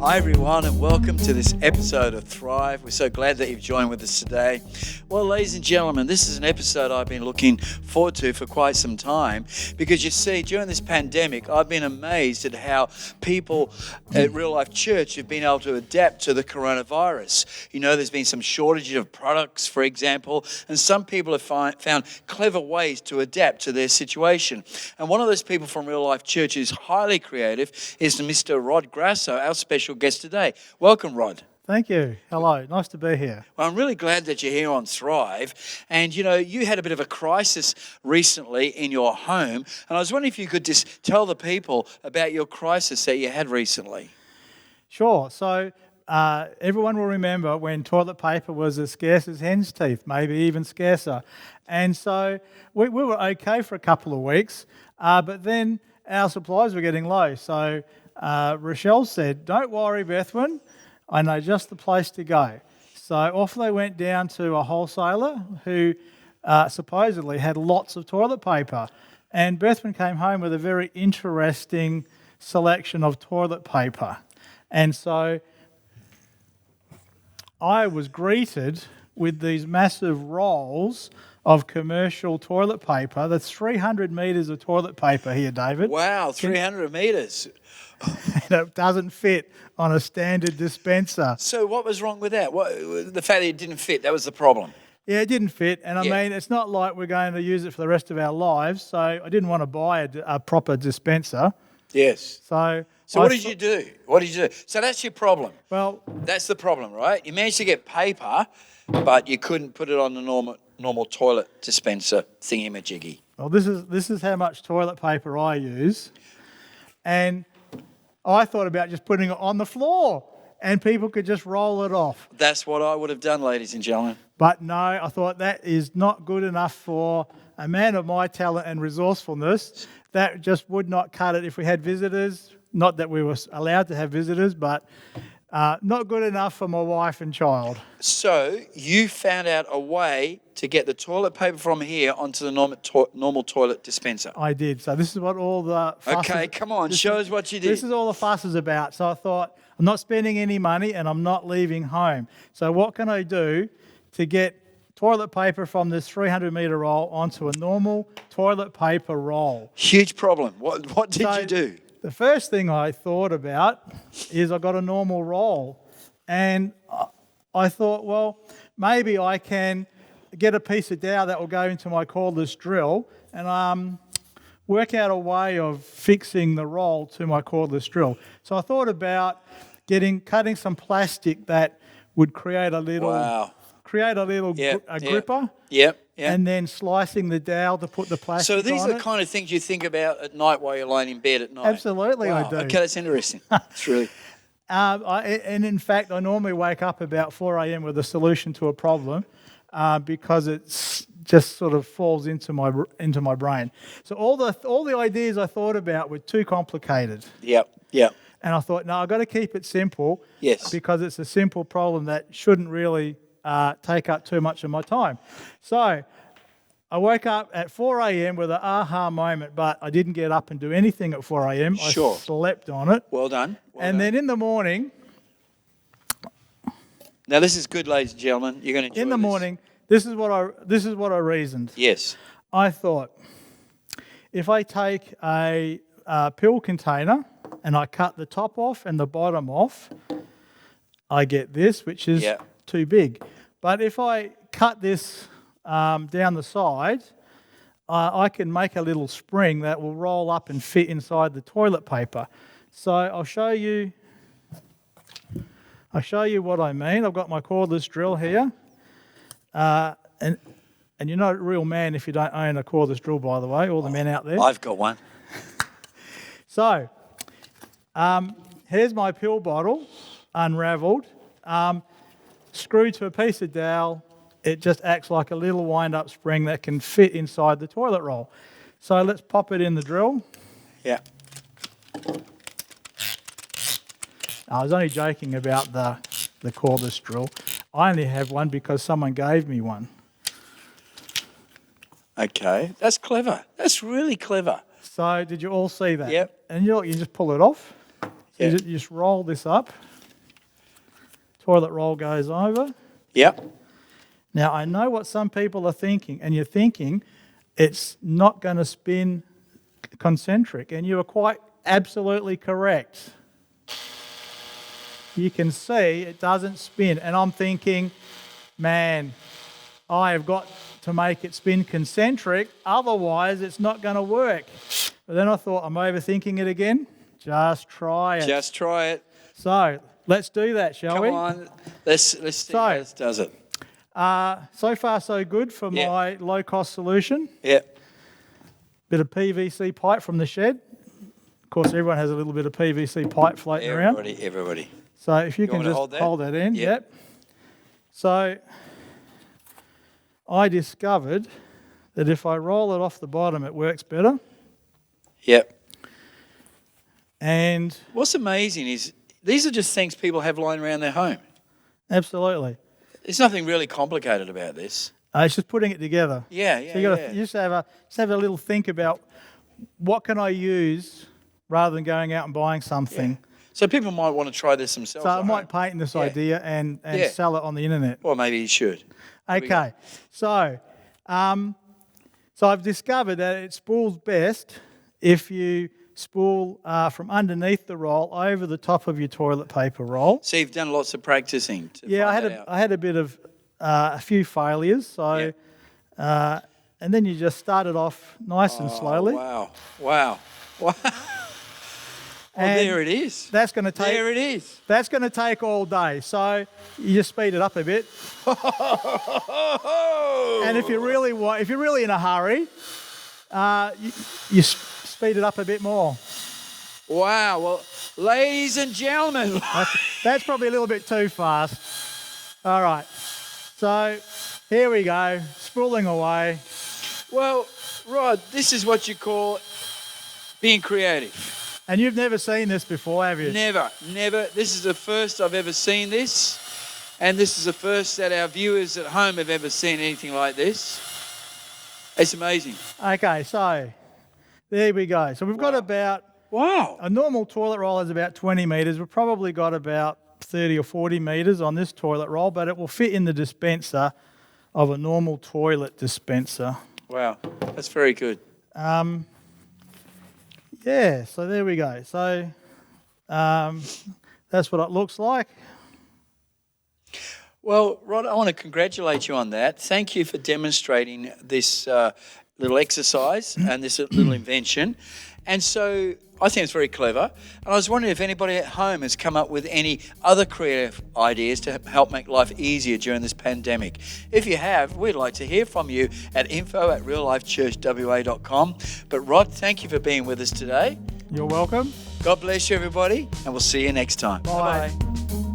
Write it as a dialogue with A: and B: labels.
A: Hi everyone and welcome to this episode of Thrive. We're so glad that you've joined with us today. Well, ladies and gentlemen, this is an episode I've been looking forward to for quite some time because you see, during this pandemic, I've been amazed at how people at Real Life Church have been able to adapt to the coronavirus. You know, there's been some shortages of products, for example, and some people have found clever ways to adapt to their situation. And one of those people from Real Life Church who's highly creative is Mr. Rod Grasso, our special guest today. Welcome, Rod.
B: Thank you. Hello. Nice to be here.
A: Well, I'm really glad that you're here on Thrive. And, you know, you had a bit of a crisis recently in your home. And I was wondering if you could just tell the people about your crisis that you had recently.
B: Sure. So everyone will remember when toilet paper was as scarce as hen's teeth, maybe even scarcer. And so we were okay for a couple of weeks, but then our supplies were getting low. So Rochelle said, "Don't worry, Bethwin, I know just the place to go." So off they went down to a wholesaler who supposedly had lots of toilet paper. And Bethwin came home with a very interesting selection of toilet paper. And so I was greeted with these massive rolls of commercial toilet paper. That's 300 metres of toilet paper here, David.
A: Wow, 300 metres.
B: And it doesn't fit on a standard dispenser.
A: So what was wrong with that? The fact that it didn't fit, that was the problem.
B: Yeah, it didn't fit. And I mean, it's not like we're going to use it for the rest of our lives. So I didn't want to buy a proper dispenser.
A: Yes.
B: So
A: what did you do? What did you do? So that's your problem.
B: Well,
A: that's the problem, right? You managed to get paper, but you couldn't put it on the normal toilet dispenser thingy-majiggy.
B: Well, this is how much toilet paper I use. And I thought about just putting it on the floor and people could just roll it off.
A: That's what I would have done, ladies and gentlemen.
B: But no, I thought that is not good enough for a man of my talent and resourcefulness. That just would not cut it if we had visitors. Not that we were allowed to have visitors, but not good enough for my wife and child.
A: So you found out a way to get the toilet paper from here onto the normal toilet dispenser.
B: I did. So this is what all the fuss
A: Okay, come on, show us what you did.
B: This is all the fuss is about. So I thought, I'm not spending any money and I'm not leaving home. So what can I do to get toilet paper from this 300 metre roll onto a normal toilet paper roll?
A: Huge problem. What did you do?
B: The first thing I thought about is I got a normal roll. And I thought, well, maybe I can get a piece of dowel that will go into my cordless drill and work out a way of fixing the roll to my cordless drill. So I thought about cutting some plastic that would create a little gripper.
A: Yep.
B: And then slicing the dowel to put the plastic on it.
A: So these are the kind of things you think about at night while you're laying in bed at night?
B: Absolutely,
A: wow.
B: I do.
A: Okay, that's interesting. It's really...
B: and in fact, I normally wake up about 4 a.m. with a solution to a problem because it's just sort of falls into my brain. So all the ideas I thought about were too complicated.
A: Yep.
B: And I thought, no, I've got to keep it simple.
A: Yes.
B: Because it's a simple problem that shouldn't really take up too much of my time. So I woke up at 4 a.m. with an aha moment, but I didn't get up and do anything at 4 a.m.
A: Sure.
B: I slept on it.
A: Well done.
B: Then in the morning...
A: Now this is good, ladies and gentlemen. You're going to enjoy this.
B: In the morning, this is what I reasoned.
A: Yes.
B: I thought, if I take a pill container and I cut the top off and the bottom off, I get this, which is too big. But if I cut this down the side, I can make a little spring that will roll up and fit inside the toilet paper. So I'll show you what I mean. I've got my cordless drill here. And you're not a real man if you don't own a cordless drill, by the way, all the men out there.
A: I've got one.
B: So here's my pill bottle, unravelled, screwed to a piece of dowel. It just acts like a little wind-up spring that can fit inside the toilet roll. So let's pop it in the drill.
A: Yeah.
B: I was only joking about the cordless drill. I only have one because someone gave me one.
A: Okay, that's clever. That's really clever.
B: So did you all see that?
A: Yep.
B: And you just pull it off.
A: Yep.
B: You just roll this up. toilet roll goes over.
A: Yep.
B: Now, I know what some people are thinking, and you're thinking it's not going to spin concentric, and you are quite absolutely correct. You can see it doesn't spin, and I'm thinking, man, I have got to make it spin concentric, otherwise it's not going to work. But then I thought, I'm overthinking it again. Just try it.
A: Just try it.
B: So let's do that, shall we?
A: Come on. Let's see how this does it.
B: So far, so good for my low-cost solution.
A: Yep.
B: Bit of PVC pipe from the shed. Of course, everyone has a little bit of PVC pipe floating around.
A: Everybody.
B: So if you can just hold that in. Yep. So I discovered that if I roll it off the bottom, it works better.
A: Yep.
B: And
A: what's amazing is these are just things people have lying around their home.
B: Absolutely.
A: There's nothing really complicated about this.
B: It's just putting it together.
A: Yeah.
B: So you just have a little think about what can I use rather than going out and buying something.
A: Yeah. So people might want to try this themselves.
B: So I might patent this idea and sell it on the internet.
A: Well, maybe you should.
B: Okay. So I've discovered that it spools best if you spool from underneath the roll over the top of your toilet paper roll.
A: So you've done lots of practicing.
B: I had a bit of a few failures. So and then you just start it off nice and slowly.
A: Wow. Well, there it is.
B: That's going to take.
A: There it is.
B: That's going to take all day. So you just speed it up a bit. And if you're really in a hurry, you speed it up a bit more.
A: Wow. Well, ladies and gentlemen,
B: that's probably a little bit too fast. All right. So here we go, spooling away.
A: Well, Rod, this is what you call being creative.
B: And you've never seen this before, have you?
A: Never. This is the first I've ever seen this. And this is the first that our viewers at home have ever seen anything like this. It's amazing.
B: Okay, so there we go. So we've got about...
A: Wow.
B: A normal toilet roll is about 20 metres. We've probably got about 30 or 40 metres on this toilet roll, but it will fit in the dispenser of a normal toilet dispenser.
A: Wow, that's very good.
B: Yeah, so there we go. So that's what it looks like.
A: Well, Rod, I want to congratulate you on that. Thank you for demonstrating this little exercise and this little invention. And so I think it's very clever. And I was wondering if anybody at home has come up with any other creative ideas to help make life easier during this pandemic. If you have, we'd like to hear from you at info@reallifechurchwa.com. But Rod, thank you for being with us today.
B: You're welcome.
A: God bless you, everybody, and we'll see you next time.
B: Bye.
A: Bye-bye.